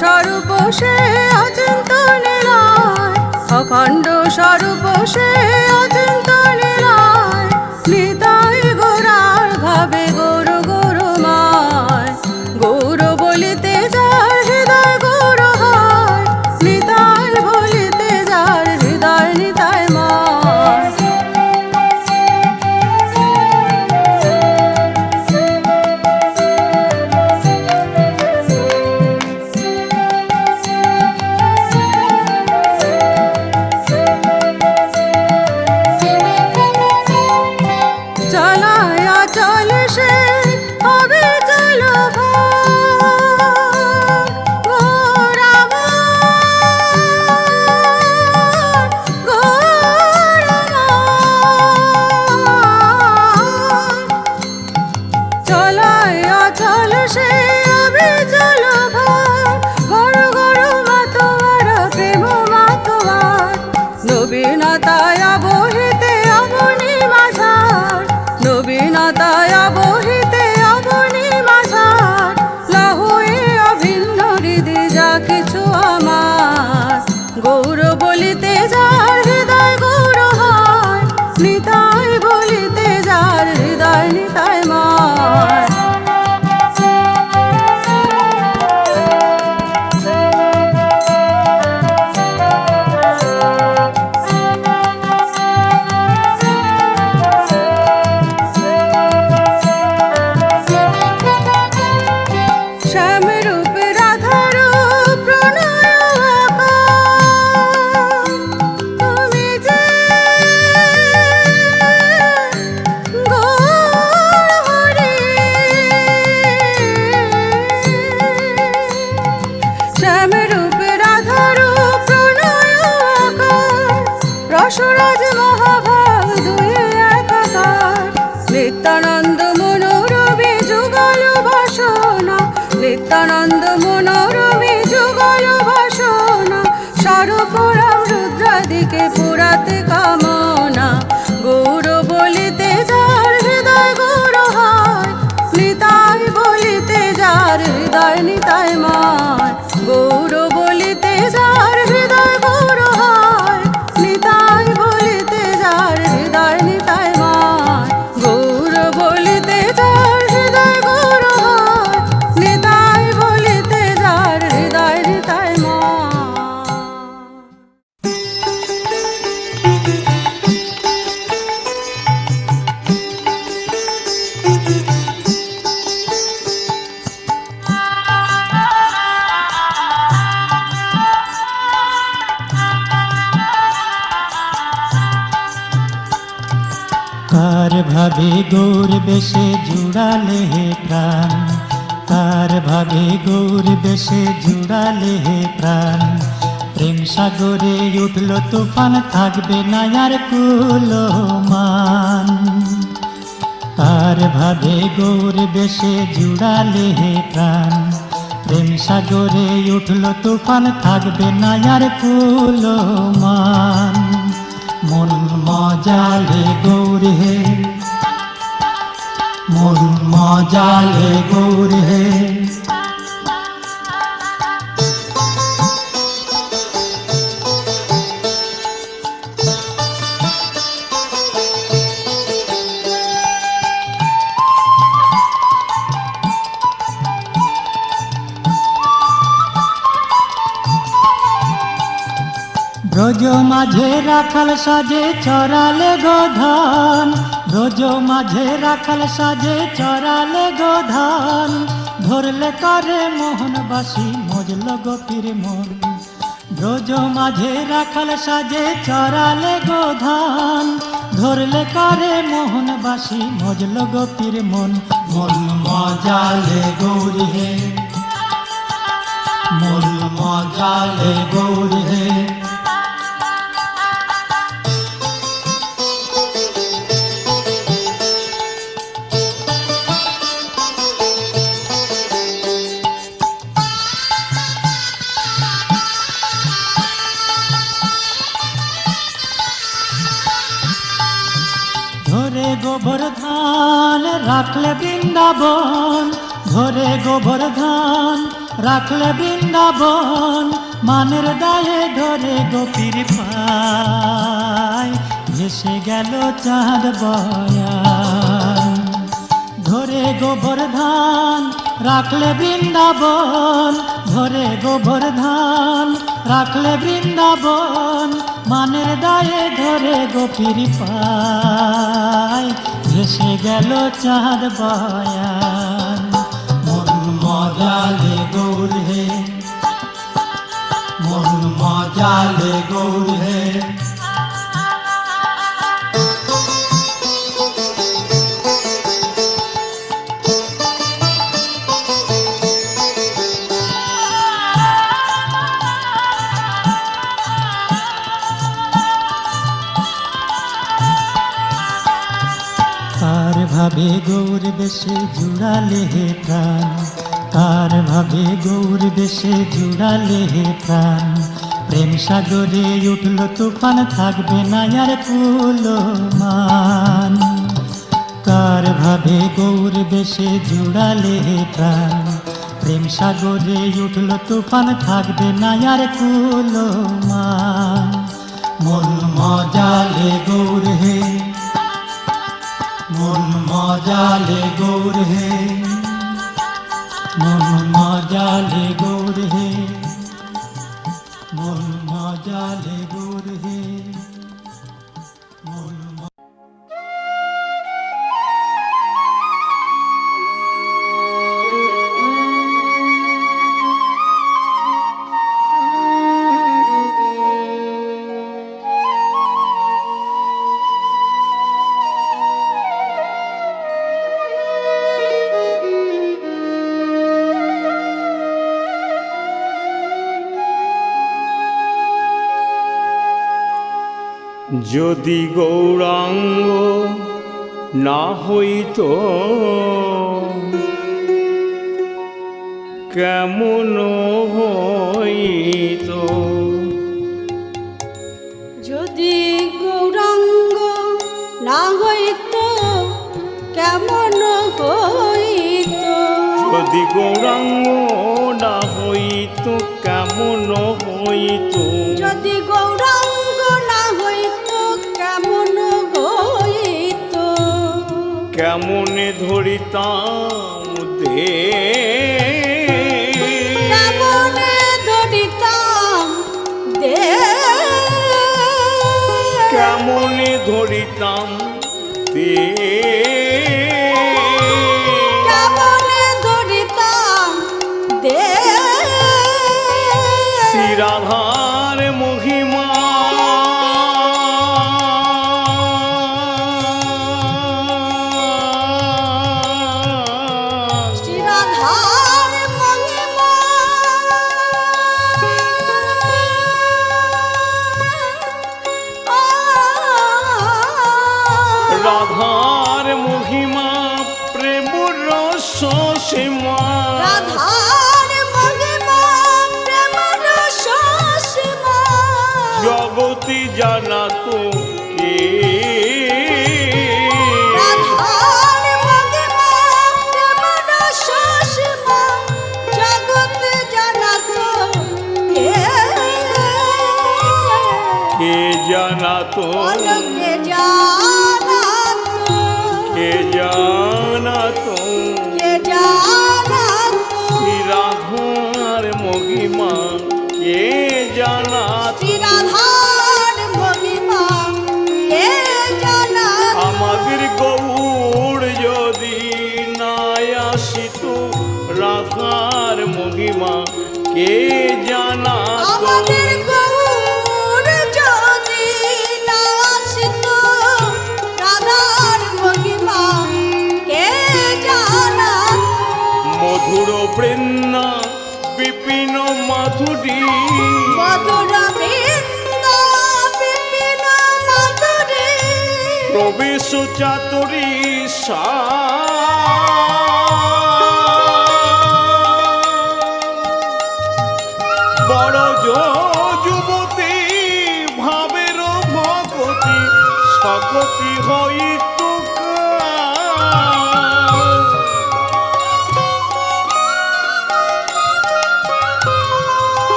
স্বরূপ সে অচিন্ত নিলয়, অখণ্ড স্বরূপ সে অচিন্ত নিলয়। নিতাই গৌরার ভাবে গৌর গৌরময়, গৌর বলিতে যার হৃদয় গৌর হয়। নিতাই বলিতে যার হৃদয় নিতাইময়। চলায়া চল সে হবে চল চলায়া চল সে হবে চল গৌর গৌর মাতোয়ার প্রেম মাতোয়ার। নবীনতায় বহিতে অবনী মাঝার, নবীনতায় বহিতে অবনী মাঝার। লহুয়ে অভিন্ন হৃদি যা কিছু আমার, গৌর বলিতে যার হৃদয় গৌর হয়। নিতাই বলিতে যার হৃদয় নিতাইময়। শ্যামরূপ রাধারূপ প্রণয় আকার, তুমি যে গৌর হরি। শ্যামরূপ রাধারূপ প্রণয় আকার, রসরাজ মহাভাগ দুই একাকার। নিত্যানন্দ মনোরমে যুগল বাসনা, নিত্যানন্দ মনোরমে যুগল বাসনা। সর্বরাম রুদ্রাদিকে পুরাতে কামনা, গৌর বলিতে যার হৃদয় গৌর হয়। নিতাই বলিতে যার হৃদয় নিতাইময়, গৌর বলিতে যার হৃদয় গৌর হয়। নিতাই বলিতে যার হৃদয় নিতাইময়, গৌর বলিতে যার হৃদয় গৌর হয়। নিতাই বলিতে যার হৃদয় নিতাইময়। কার ভাবে গৌর বেশে জুড়ালে হে প্রাণ, কার ভাবে গৌর বেশে জুড়ালে হে প্রাণ। প্রেম সাগরে উঠল তুফান, থাকবে না আর কুলমান। কার ভাবে গৌর বেশে জুড়ালে হে প্রাণ, প্রেম সাগরে উঠল তুফান, থাকবে না আর কুলমান। মন মজালে গৌর হে, মন মজালে গৌর হে। ব্রজ মাঝে রাখাল সাজে চরালে গোধান, ব্রজ মাঝে রাখাল সাজে চরালে গোধান। ধরলে করে মোহনবাসী মজল গোপীর মন, ব্রজ মাঝে রাখাল সাজে চরালে গোধান। ধরলে করে মোহনবাসী মজল গোপীর মন। মন মজালে গৌর হে, মন মজালে গৌর হে। ধরে গোবর্ধন রাখলে বৃন্দাবন, ধরে গোবর্ধন রাখলে বৃন্দাবন, মানের দায়ে ধরে গোপীর পায়, ভেসে গেল চাঁদ বয়ান। ধরে গোবর্ধন রাখলে বৃন্দাবন, ধরে গোবর্ধন রাখলে বৃন্দাবন, মানের দায়ে ধরে গোপীর পায়, ভেসে গেল চাঁদ বয়ান। মন মজালে গৌর হে, মন মজালে গৌর হে। কার ভাবে গৌর বেশে জুড়ালে হে প্রাণ, কার ভাবে গৌর বেশে জুড়ালে হে প্রাণ। প্রেম সাগরে উঠল তুফান, থাকবে না আর কুলমান। কার ভাবে গৌর বেশে জুড়ালে হে প্রাণ, প্রেম সাগরে উঠল তুফান, থাকবে না আর কুলমান। মন মজালে গৌর হে, মন মজালে গৌর হে, মন মজালে গৌর হে, মন মজালে গৌর হে, মন। যদি গৌরাঙ্গ না হইতো কেমন হইতো, যদি গৌরাঙ্গ না হইতো কেমন হইতো, যদি গৌরাঙ্গ না হইতো কেমন হইতো, যদি গৌরাঙ্গ না হইতো কেমন হইতো, কেমনে ধরিতাম দে, কেমনে ধরিতাম দে, কেমনে ধরিতাম দে, কেমনে ধরিতাম দে। শ্রীরাধার মহিমা শ্রীরাধার মহিমা রাধার মহিমা প্রেম রস সীমা, রাধার মহিমা প্রেম রস সীমা, জগতি জানাতো কে, রাধার মহিমা প্রেম রস সীমা, জগৎ জানাতো কে, কে জানাতো, অলোকে জানাতো, কে জানাতো, কে জানাতো, শ্রীরাধার মহিমা কে জানাতো, শ্রীরাধার মহিমা কে জানাতো। আমাদের গৌর যদি না আসিত, রাধার মহিমা কে জানাতো, আমাদের গৌর যদি না আসতো, রাধার মহিমা কে জানাতো। মধুর বৃন্দা বিপিন মাধুরী, মধুর বৃন্দ বিপিন মাধুরী, প্রবেশ চাতুরী সা, বড় যুবতী ভাবের ভগতি সকতি হইত,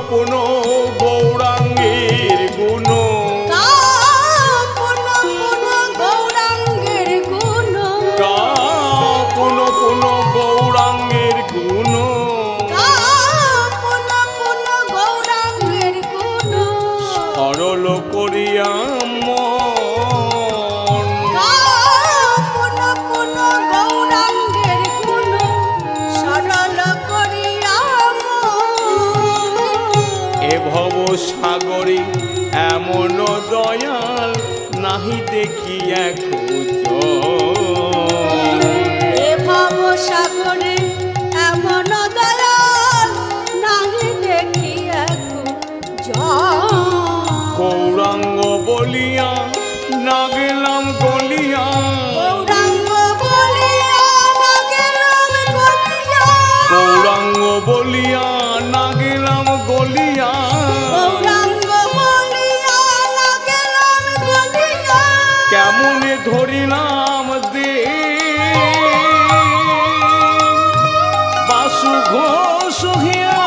পুন গৌরাঙ্গের গুণ গাও পুন পুন গৌরাঙ্গের গুণ গাও পুন পুন গৌরাঙ্গের গুণ গাও পুন পুন গৌরাঙ্গের গুণ সরল করিয়া মন গাও পুন পুন গৌরাঙ্গের গুণ সরল করিয়া এ ভব সাগরে এমন দয়াল নাহি দেখি এক এ ভব সাগরে এমন দয়াল নাহি দেখি এক গৌরাঙ্গ বলিয়া না গেলাম গলিয়া গৌরাঙ্গ বলিয়া না গেলাম গলিয়া গৌরাঙ্গ বলিয়া না গেলাম গলিয়া গৌরাঙ্গ বলিয়া না গেলাম গলিয়া কেমনে ধরিলাম দে বাসু ঘোষ হিয়া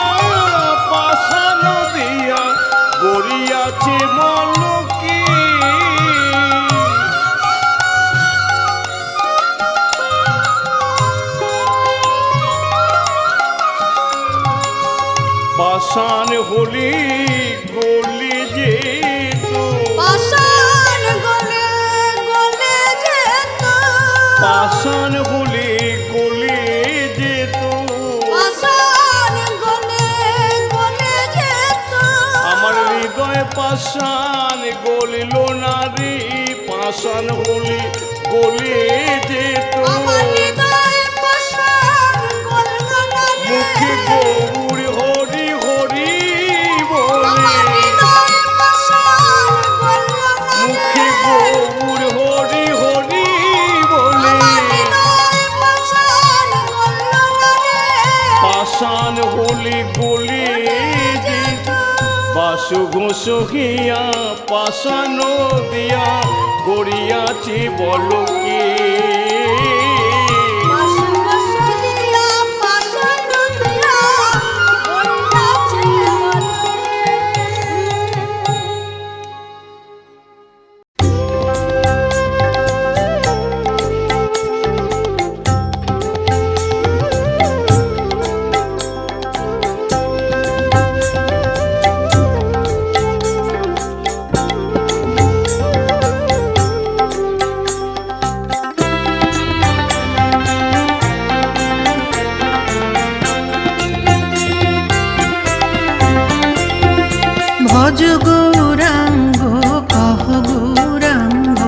পাশান দিয়া গড়িয়াছে মলকে পাশান হলি গলি যেত পাষাণ গলে গলে যেত পাশান হলি গলি যেত পাষাণ গলে গলে যেত আমার হৃদয় পাশান গলিল না রে পাশান হলি গলে যেত আমার হৃদয়ে পাষাণ গলল না রে। মুখে গৌর হরি হরি আমার বলে হৃদয়ে পাষাণ গলল না রে। মুখে গৌর হরি হরি বলে আমার হৃদয়ে পাষাণ গলল না রে। পাষাণ হলি গলি যেত বাসু ঘোষিয়া পাষাণ দিয়া গড়িয়াছে বলকে পাশু পাশু দিয়া পাষাণ দিয়া গড়িয়াছে বলকে। ভজ গৌরাঙ্গ কহ গৌরাঙ্গ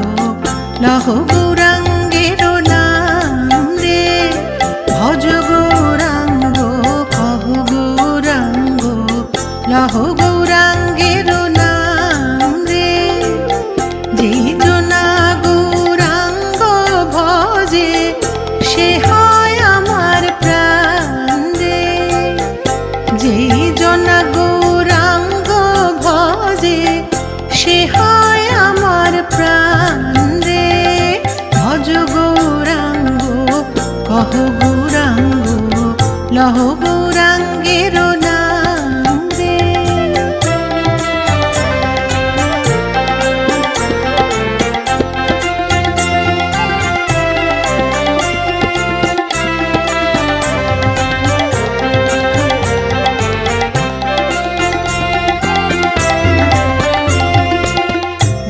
লহ গৌরাঙ্গের নাম রে ভজ গৌরাঙ্গ কহ গৌরাঙ্গ লহ গৌরাঙ্গের নাম রে যেই জনা গৌরাঙ্গ ভজে সে হয় আমার প্রাণ রে যেই জনা গৌরাঙ্গ ভজে সে হয় আমার প্রাণ রে ভজ গৌরাঙ্গ কহ গৌরাঙ্গ লহ গৌরাঙ্গের নাম রে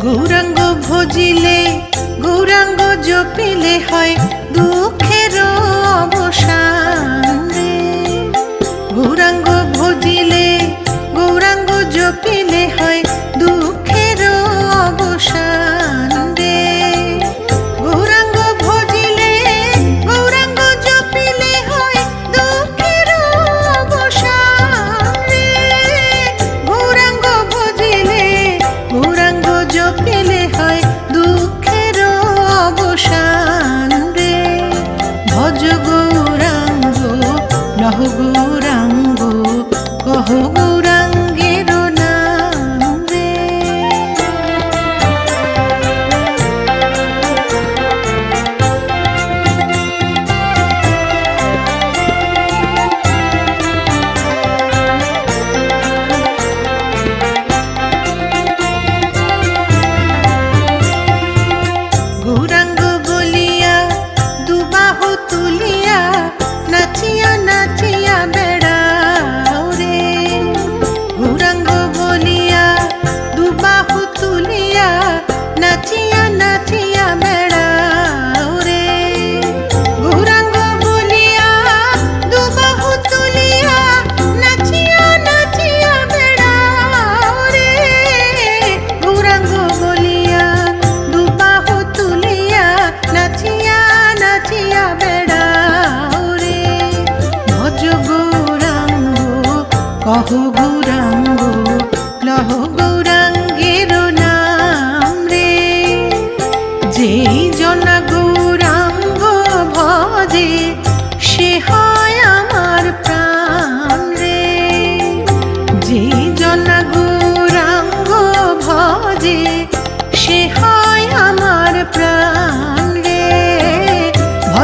গৌরাঙ্গ ভজিলে গৌরাঙ্গ জপিলে হয় দুঃখের অবসান রে গৌরাঙ্গ ভজিলে গৌরাঙ্গ জপিলে হয় দুঃখের অবসান রে গৌরাঙ্গ ভজিলে গৌরাঙ্গ জপিলে হয় দুঃখের অবসান রে গৌরাঙ্গ ভজিলে গৌরাঙ্গ জপিলে হয় দুঃখের অবসান রে ভজ গৌরাঙ্গ লহ গৌরাঙ্গ কহ গৌরাঙ্গের নাম রে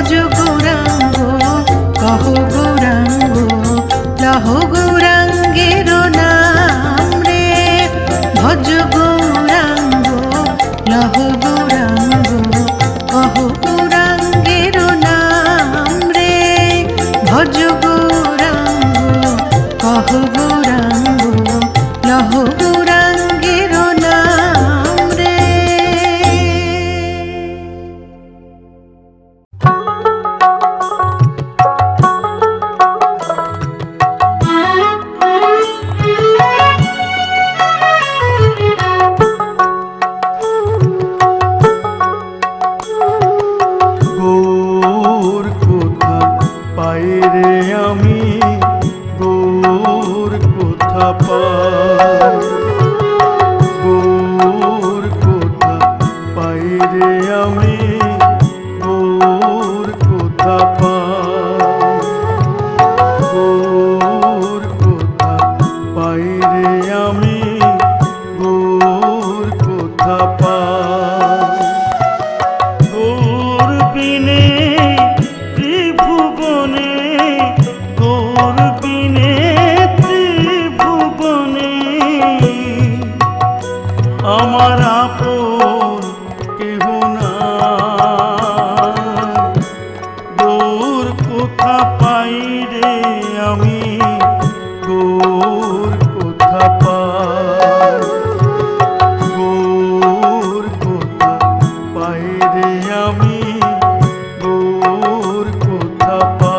ভজ গৌরাঙ্গ কহ গৌরাঙ্গ লহ গৌরাঙ্গের নাম রে ভজ গৌরাঙ্গ লহ গৌরাঙ্গ কহ গৌরাঙ্গের নাম রে ভজ গৌরাঙ্গ কহ গৌরাঙ্গ লহ গৌরাঙ্গের নাম রে। গৌর কোথা পাই রে আমি, গৌর কোথা পাই, গৌর কোথা পাই রে আমি, গৌর কোথা পাই, গৌর কোথা পাই রে আমি, গৌর কোথা পাই। গৌর বিনে ত্রিভুবনে, গৌর বিনে ত্রিভুবনে আমার আপন কেহ নাই। গৌর কোথা পাই রে আমি, গৌর কোথা পাই, গৌর কোথা পাই রে আমি, গৌর কোথা পাই।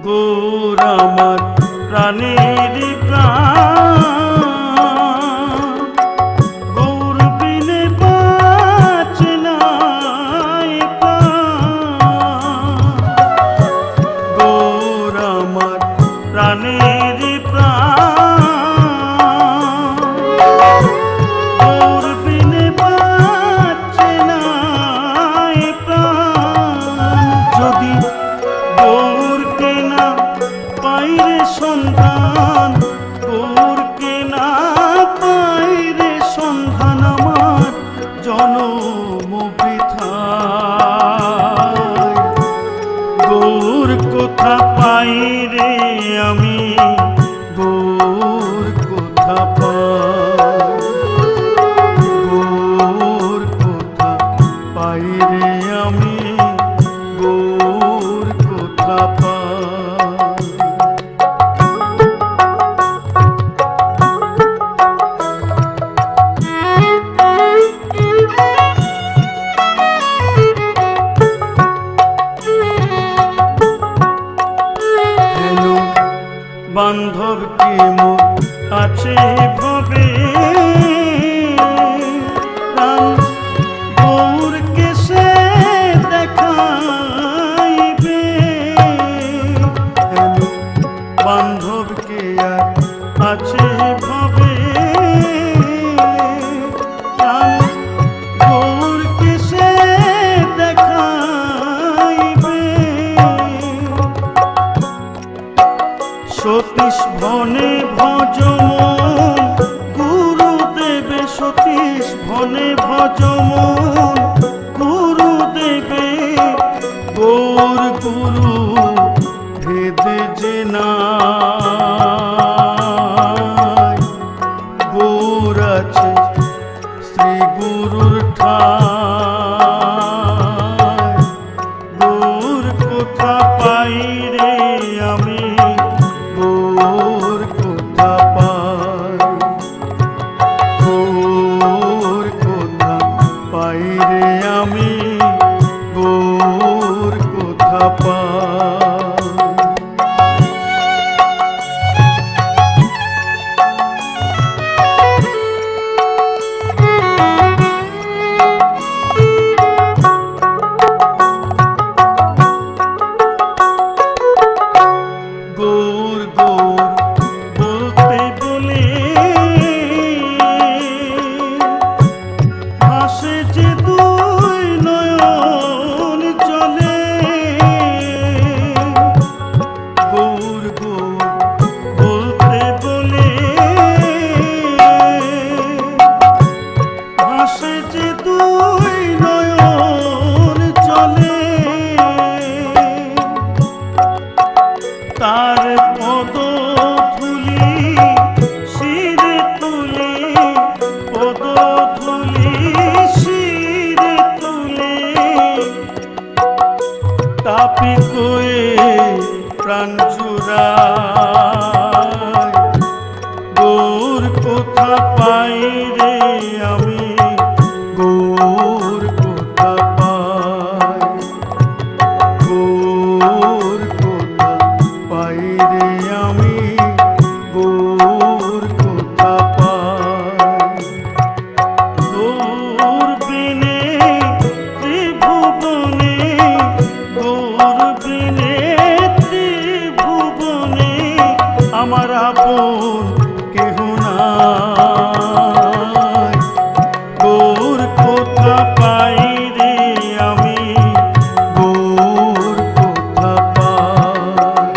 গৌর আমার প্রাণের প্রাণ, গৌর বিনে বাঁচে নাই প্রাণ। গৌর আমার প্রাণের প্রাণ, গৌর বিনে বাঁচে নাই প্রাণ। যদি গৌরকে না পাইরে সন্ধান, গৌরকে না পাইরে সন্ধান আমার জনম বৃথায়। গৌর কোথা পাই রে আমি, গৌর কোথা পাই, গৌর কোথা পাই রে আমি, গৌর কোথা পাই। হেলো বান্ধব কি মোর আছে ভবে, প্রাণ গৌরকে সে দেখাইবে। হেলো বান্ধব কে আর আছে ভবে, প্রাণ গৌরকে সে দেখাইবে। সতীশ ভনে ভজ মন গুরুদেবে, সতীশ ভনে ভজ মন গুরুদেবে। গৌর গুরু ভেদে যে নাই, গৌর আছে শ্রী গুরুর ঠাই। গৌর কোথা পাই রে আমি, গৌর কোথা পাই, গৌর কোথা পাই রে আমি, গৌর কোথা পাই। গৌর গৌর বলতে বলে ভাসে যে দুই নয়ন, পাপি কয়ে প্রাণ চুরায় গৌর কোথা পাই রে আমি গৌর কোথা পাই গৌর কোথা পাই রে আমি গৌর কোথা পাই গৌর বিনে ত্রিভুবনে গৌর বিনে ত্রিভুবনে আমার আপন কেহ নাই গৌর কোথা পাই রে আমি গৌর কোথা পাই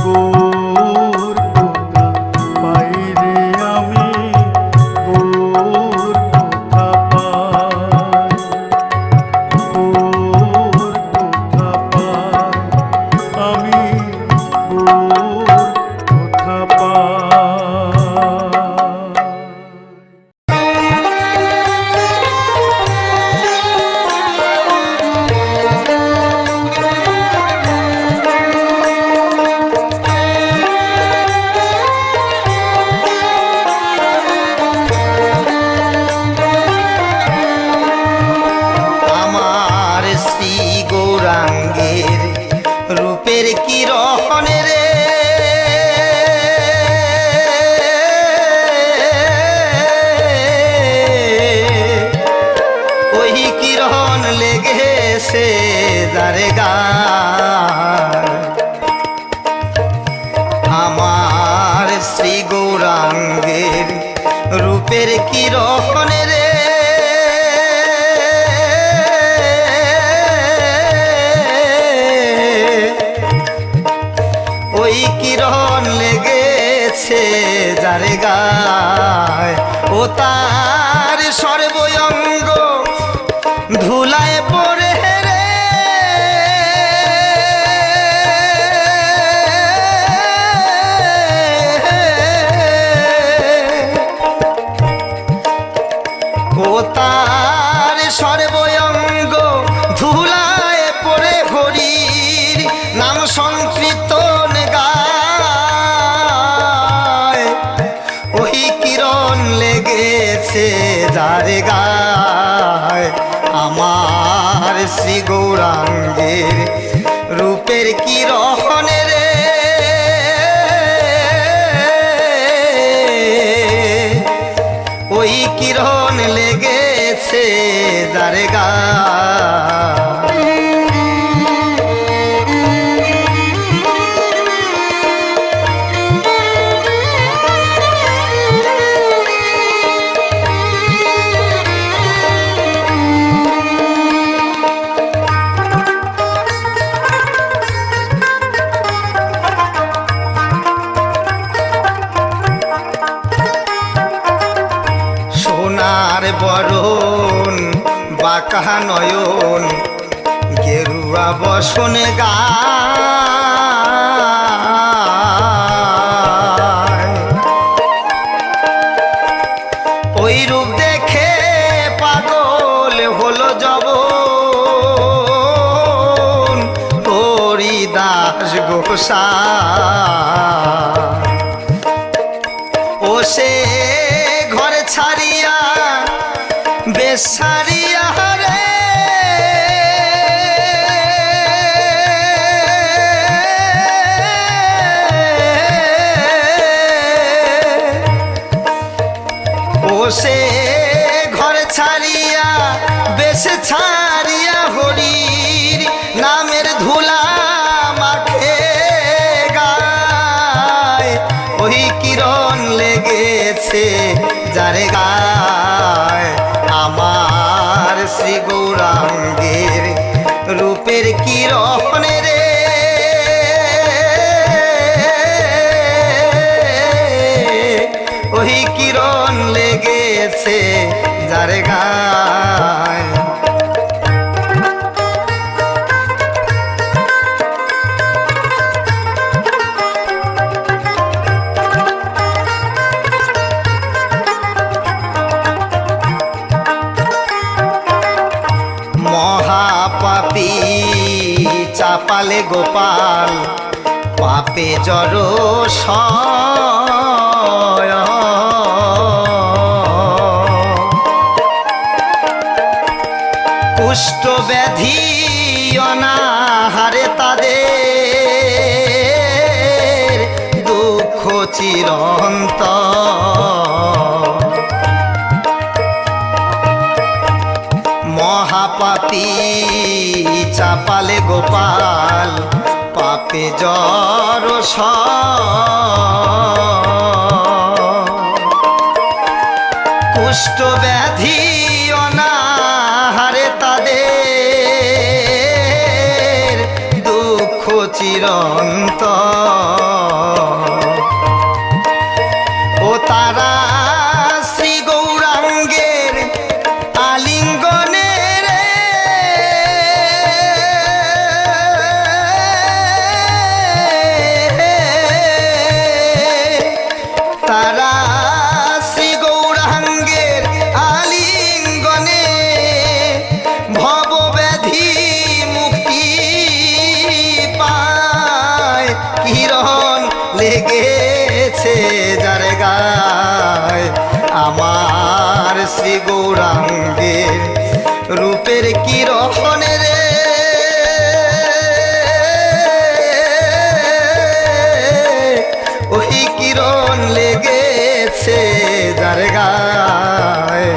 গৌর কোথা পাই রে আমি গৌর কোথা পাই গৌর কোথা পাই আমি গৌর কোথা পাই আমার শ্রী গৌরাঙ্গের রূপের কিরণ রে ওই কিরণ লেগেছে যারে গায় আমার শ্রী গৌরাঙ্গের রূপের কিরণ রে ওই কিরণ লেগেছে যারে গায় ও তার সর্বঙ্গ ধুলায় পড়ে রে ও তার সর্বঙ্গ ধুলায় পড়ে হরির নাম সংকীর্তন গায় ওই কিরণ লেগেছে যারে গায় আমার শ্রী গৌরাঙ্গের রূপের কিরণ রে ওই কিরণ লেগেছে যারে গায় সোনার বরণ বাঁকা নয়ন গেরুয়া বসন গায় ওই রূপ দেখে পাগল হলো যবন হরিদাস গোসাই ও সে ঘর ছাড়িয়া বেশ ছাড়িয়া রে ও সে ঘর ছাড়িয়া বেশ ছাড়িয়া হরির নামের ধুলা মাখে গায় ওই কিরণ লেগেছে যারে গায় আমার শ্রী গৌরাঙ্গের রূপের কিরণ রে ওই কিরণ লেগেছে যারে গায় মহা মহাপাপী চাপালে গোপাল পাপে জড় সয়। কুষ্ঠ ব্যাধি অনাহারে তাদের দুঃখ চিরন্তন। মহাপাপী চাপালে গোপাল পাপে জড় কুষ্ঠ ব্যাধি অনাহারে তাদের দুঃখ চিরন্তন। ও তারা শ্রী গৌরাঙ্গের আলিঙ্গনে তারা শ্রী গৌরাঙ্গের আলিঙ্গনে ভবব্যাধি মুক্তি পায়। কিরণ লেগেছে যার গায় আমার শ্রী গৌরাঙ্গের রূপের কিরণে রে। ওই কিরণ লেগেছে যার গায়।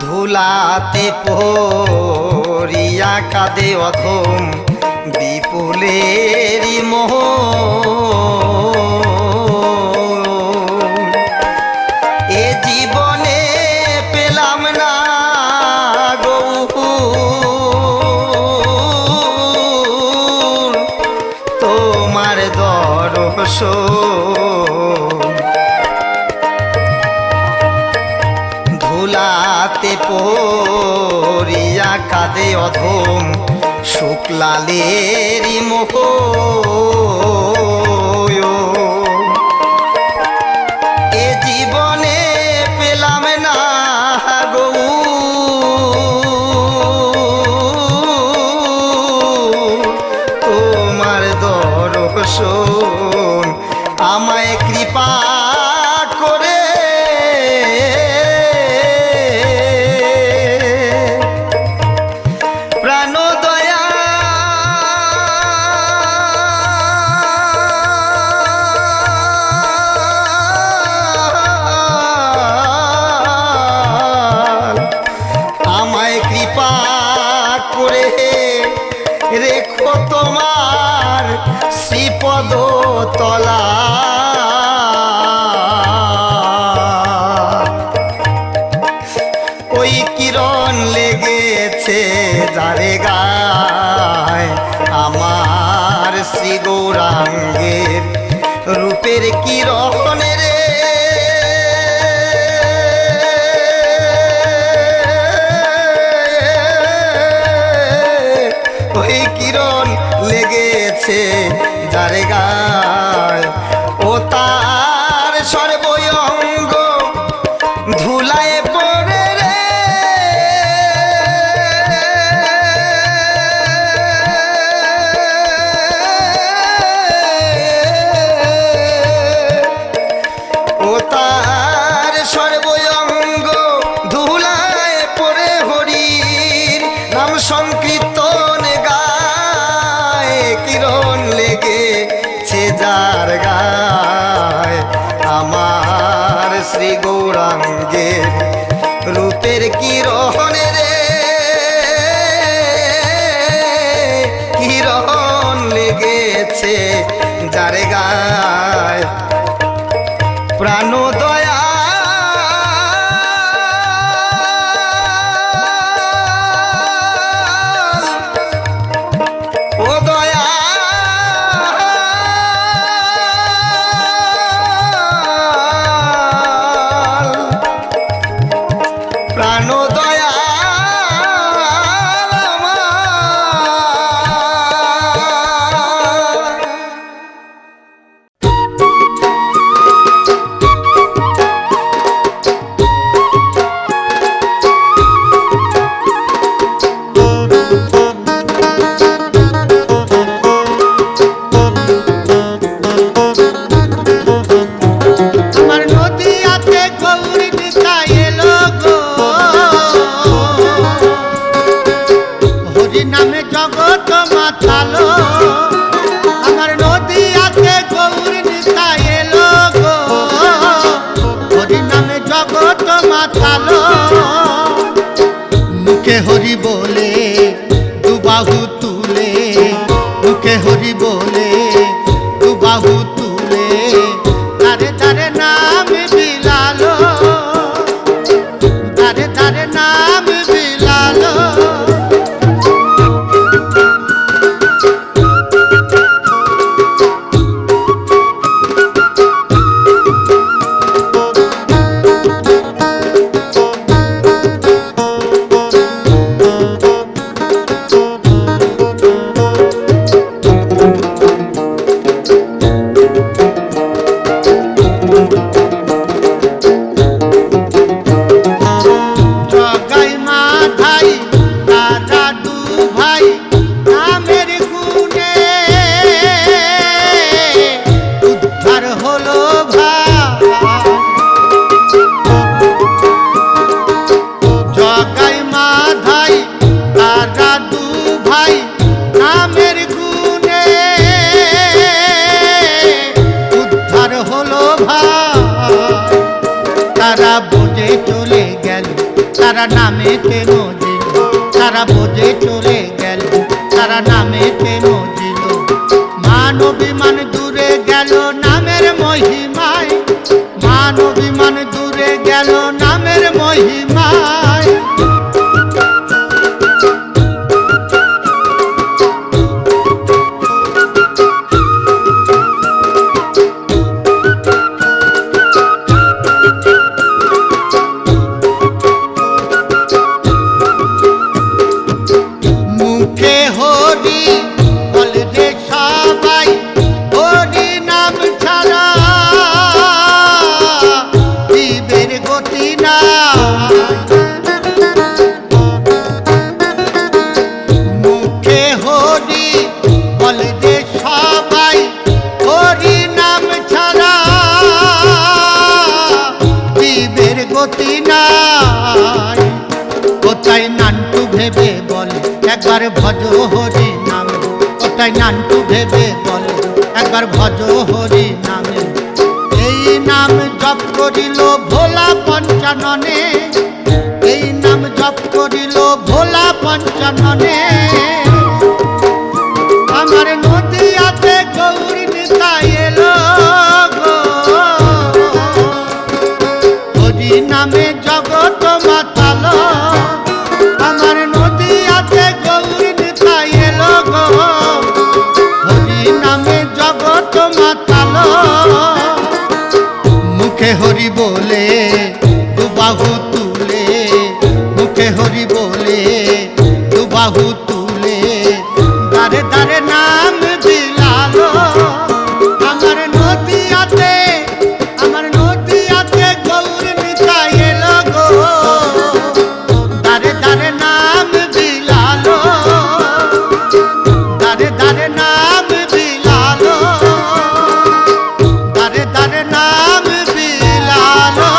ধুলাতে পড়িয়া কাঁদে অধম বিপুলেরই মোহ। এ জীবনে পেলাম না গৌর তোমার দর্শন। ধুলাতে পড়িয়া কাঁদে অধম শুক্লালেরই মোহ। এ জীবনে পেলাম না গৌর তোমার দর্শন। আমায় কৃপা করে প্রাণ দয়া আমায় কৃপা করে রেখো তোমার শ্রীপদ তলা। ওই কিরণ লেগেছে যারে গায় আমার শ্রী গৌরাঙ্গের রূপের কিরণে রে। ওই কিরণ লেগেছে যারে গায় ও তার সর্বঙ্গ ধুলায় পড়ে রে। ও তার সর্বঙ্গ ধুলায় পড়ে হরির নাম সংকীর্তন গায়। কিরণ লেগেছে যার গায় আমার শ্রী গৌরাঙ্গের রূপের কিরণে রে। কিরণ লেগেছে যার গায় প্রাণ দয়া ও দয়া প্রাণ দয়া মুখে হরি বলে দুবাহু তুলে, মুখে হরি বলে দুবাহু তুলে, তারে তারে নাম বিলালো, তারে তারে নাম বিলালো। জগাই মাথাই তারা দু ভাই নামের গুণে উদ্ধার হলো ভাই। জগাই মাথাই তারা দু ভাই নামের গুণে উদ্ধার হলো ভাই। তারা বোঝে চলে গেল, তারা নামে তেন দিল, তারা বোঝে চলে গেল, তারা নামে তেন দিল। মান অভিমান দূরে গেল নামের মহিমায়, মান অভিমান দূরে গেল নামের মহিমায়। মুখে হরি বলে যে সবাই, হরি নাম ছাড়া জীবের গতি নাই। মুখে হরি বলে যে সবাই, হরি নাম ছাড়া জীবের গতি নাই। কোথায় নান্টু ভেবে বলে একবার ভজ হরি নামে, কোথায় নান্টু ভেবে বলে একবার ভজ হরি নামে। এই নাম জপ করিল ভোলা পঞ্চাননে, এই নাম জপ করিল ভোলা পঞ্চাননে। আমার নদিয়াতে গৌর নিতাই এলো গো, হরি নামে জগৎ মাতালো। আমার নদিয়াতে গৌর নিতাই এলো গো, হরি নামে জগৎ মাতালো। মুখে হরি বলে দুবাহু তুলে, মুখে হরি বলে দুবাহু তুলে, দারে দারে নাম বিলালো। আমার নদিয়াতে, আমার নদিয়াতে গৌর নিতাই এলো গো, দারে দারে নাম বিলালো, দারে দারে নাম বিলালো, দারে দারে নাম বিলালো।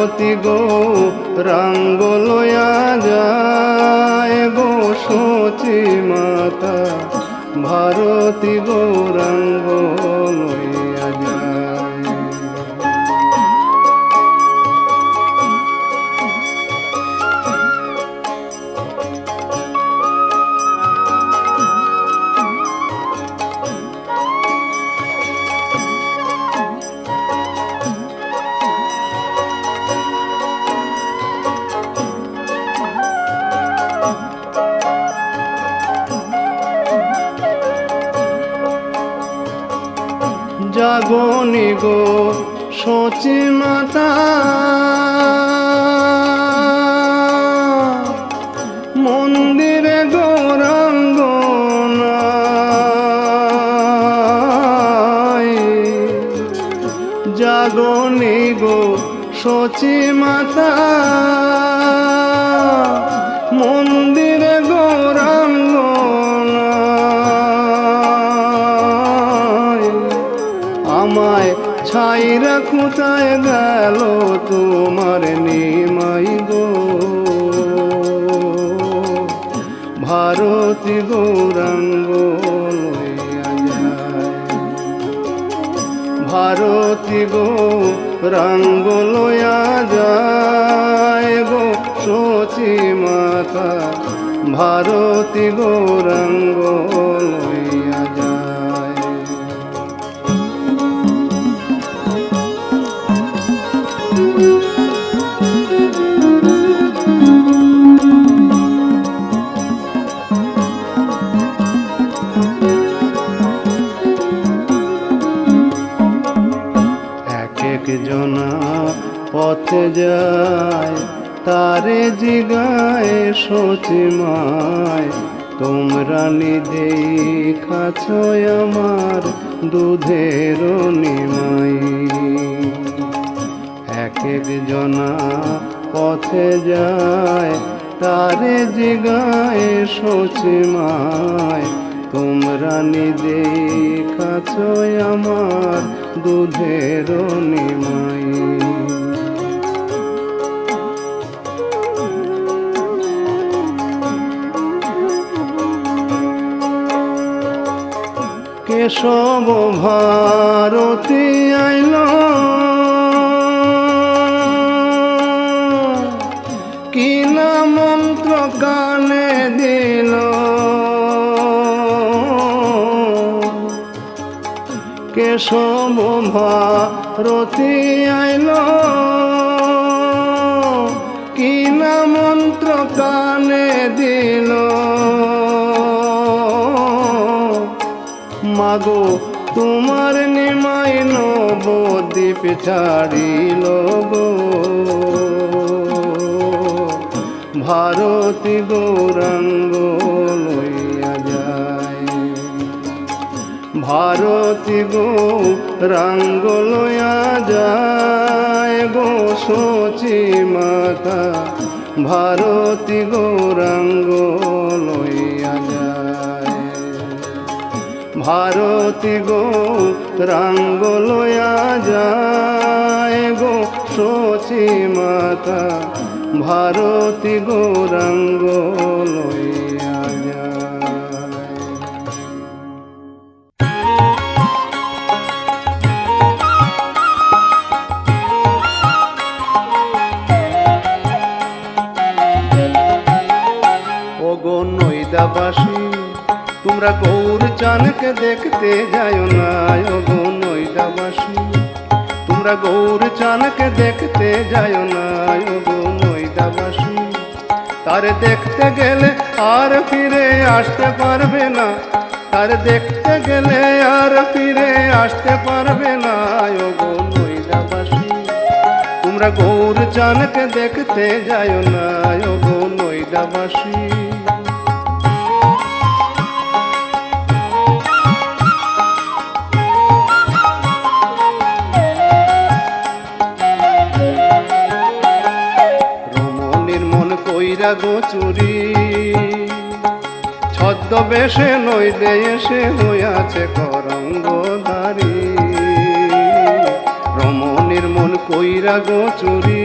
ভারতী গৌরাঙ্গ লয়া যায় গো সচি মাতা, ভারতী গৌরাঙ্গ লয়া যায়। জাগনি গো সচি মাতা, মন্দিরে গৌরাঙ্গ নাই। জাগনি গো সচি মাতা, মন্দিরে গৌরাঙ্গ নাই। আমায় ছাইরা কোথায় গেল তোমার নিমাই গো, ভারতী গৌরাঙ্গ লইয়া যায়। ভারতী গৌরাঙ্গ লইয়া যায় গো সচি মাতা, ভারতী গৌরাঙ্গ লইয়া যায়। এক জনা পথে যায় তারে জিগায় সচি মায়, তোমরা দেখাছ আমার দুধের নিমাই। এক জনা পথে যায় তারে জিগায় সচি মায়, তোমরা দেখাছ আমার দুধের নিমাই। কেশব ভারতী আইল, কি না মন্ত্র কানে দিল, কেশব ভারতী আইল, কি না মন্ত্র কানে দিল। মাগো তোমার নিমাই নবদ্বীপ ছাড়িল গো, ভারতী গৌরাঙ্গ লইয়া যায়। ভারতী গৌরাঙ্গ লইয়া যায় গো সচি মাতা, ভারতী গৌরাঙ্গ লইয়া যায়। ভারতী গৌরাঙ্গ লইয়া যায় গো সচি মাতা, ভারতী গৌরাঙ্গ লইয়া যায়। ওগো নৈদাবাসী তোমরা গৌর চানকে দেখতে যায় না, ওগো নৈদাবাসী তোমরা গৌর চানকে দেখতে যায় না, ওগো নৈদাবাসী। তারে দেখতে গেলে আর ফিরে আসতে পারবে না, তারে দেখতে গেলে আর ফিরে আসতে পারবে না, ওগো নৈদাবাসী তোমরা গৌর চানকে দেখতে যায় না, ওগো নৈদাবাসী। গো চুরি ছদ্মবেশে নইদে এসে হইয়াছে করঙ্গধারী, রমণীর মন কইরা গো চুরি।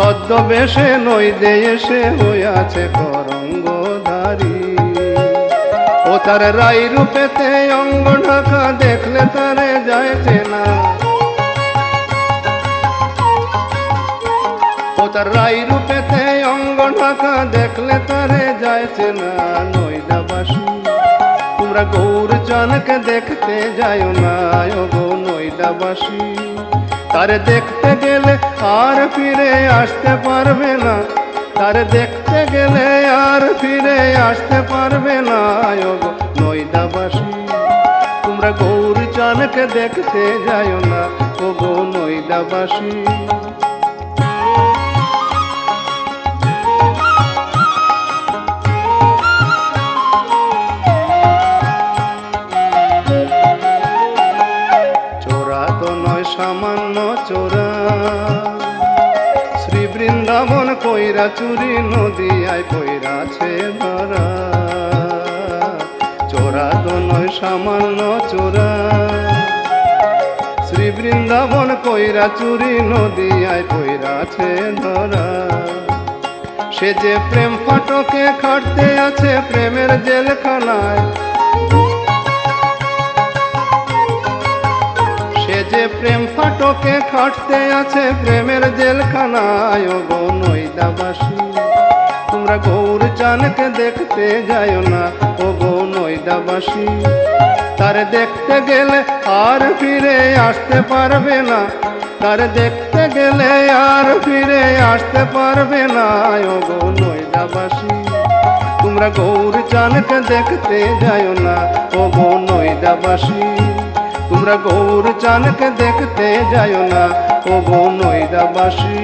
ছদ্মবেশে নইদে এসে হইয়াছে করঙ্গধারী। ও তার রাই রূপেতে অঙ্গ ঢাকা দেখলে তারে যাইছে না। ও তার রাই রূপেতে অঙ্গ ঢাকা দেখলে তারে যাইছে না। নইদাবাসী তোমরা গৌর চানকে দেখতে যায় না। ও গো নইদাবাসী তারে দেখতে গেলে আর ফিরে আসতে পারবে না। তারে দেখতে গেলে আর ফিরে আসতে পারবে না। ও গো নইদাবাসী তোমরা গৌর চানকে দেখতে যায় না। ও গো নইদাবাসী সামান্য চোরা শ্রী বৃন্দাবন কইরা চুরি নদিয়ায় কইরাছে ধরা। চোরা তো নয় সামান্য চোরা শ্রী বৃন্দাবন কইরা চুরি নদিয়ায় কইরাছে ধরা। সে যে প্রেম ফাটকে খাটতে আছে প্রেমের জেলখানায়। যে প্রেম ফাটকে খাটতে আছে প্রেমের জেলখানায়। ও গো নইদাবাসী তোমরা গৌর চানকে দেখতে যায় না। ও গো নইদাবাসী তারে দেখতে গেলে আর ফিরে আসতে পারবে না। তারে দেখতে গেলে আর ফিরে আসতে পারবে না। ও গো নইদাবাসী তোমরা গৌর চানকে দেখতে যায় না। ও গো নইদাবাসী তোমরা গৌর চানকে দেখতে যায় না। ও গো নইদাবাসী।